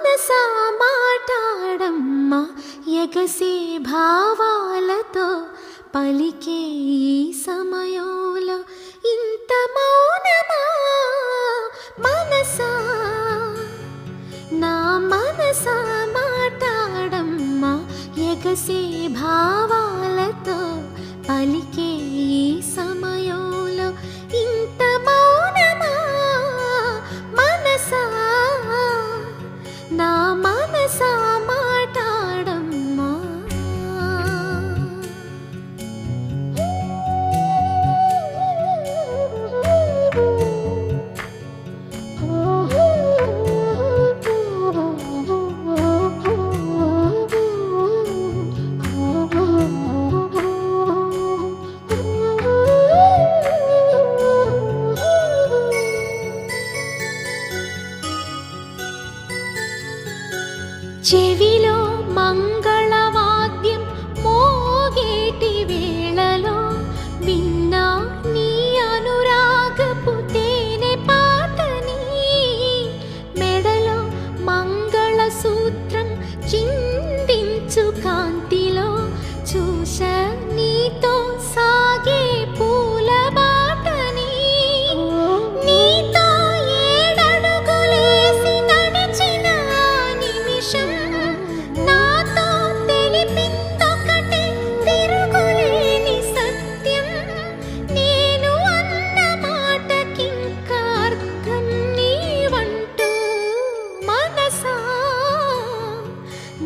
మనసా మాటాడమ్మా ఎగసే భావాలతో పలికే ఈ సమయంలో ఇంత మౌనమా మనసా నా మనసా మాటాడమ్మా ఎగసే భావాలతో పలికే ఈ సమయంలో ఇంత మౌనమా మనసా నా మనసా మాటాడమ్మా చెవిలో మంగళవాద్యం మోగేటి వేళలో విన్నా నీ అనురాగపు తేనె పాటని మెడలో మంగళసూత్రం చిందించు కాంతిలో చూశ నీతో సాగే పూల బాటని నీతో ఏడడుగులేసి నడిచిన నిమిషం నాతో తెలిపిందొకటి తిరుగులేని సత్యం నేను అన్న మాటకింక అర్థం నీవంటూ మనసా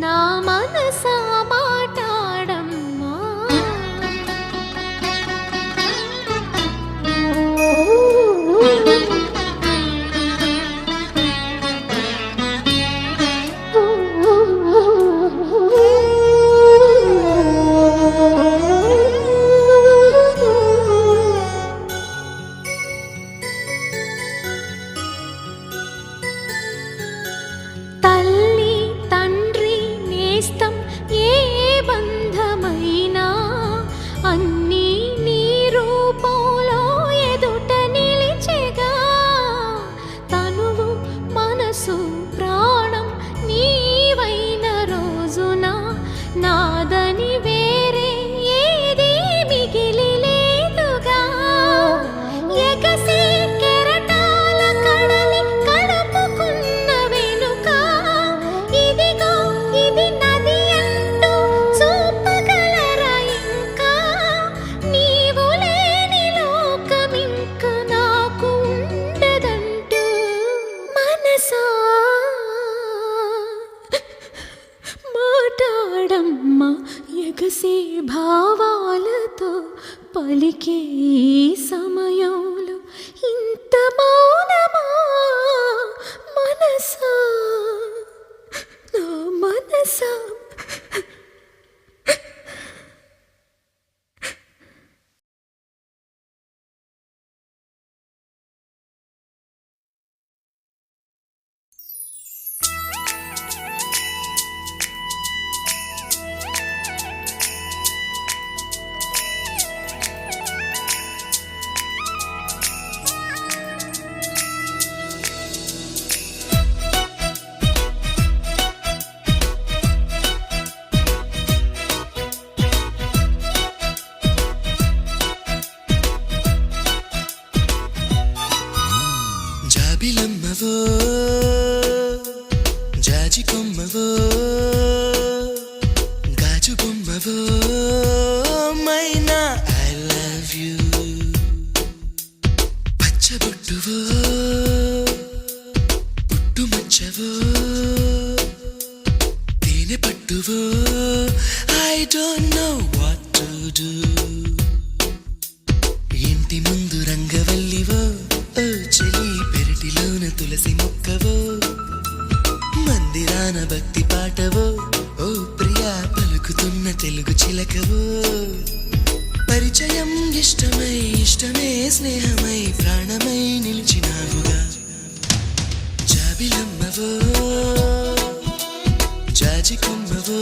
నా మనసా మాటాడమ్మా తల్లి తండ్రి నేస్తం ఏ బంధమైనా అన్నీ నీ రూపంలో ఎదుట నిలిచెగా తనువు మనసు ప్రాణం నీవైన రోజున నాదని వేరే ఏది మిగిలి లేదుగా ఎగసే కెరటాల కడలి కడుపుకున్న వెనుక ఇదిగో ఇది నది అంటూ చూపగలరా ఇంకా నీవు లేని లోకమింక నాకు ఉండదంటూ మనసా మాటాడమ్మా ఎగసే భావాలతో పలికే ఈ సమయంలో ఇంత మౌనమా మనసా నా మనసా జాబిలమ్మవో జాజి కొమ్మవో గాజు బొమ్మవో మైనా ఐ లవ్ యూ పచ్చబొట్టువో పుట్టుమచ్చవో తేనె పట్టువో I don't know what to do ఇంటి ముందు రంగవల్లివో ఓ చెలి పెరటిలోన తులసి మొక్కవో మందిరాన భక్తి పాటవో ఓ ప్రియా పలుకుతున్న తెలుగు చిలకవో పరిచయం ఇష్టమై ఇష్టమే స్నేహమై ప్రాణమై నిలిచినావుగా జాబిలమ్మవో జాజి కొమ్మవో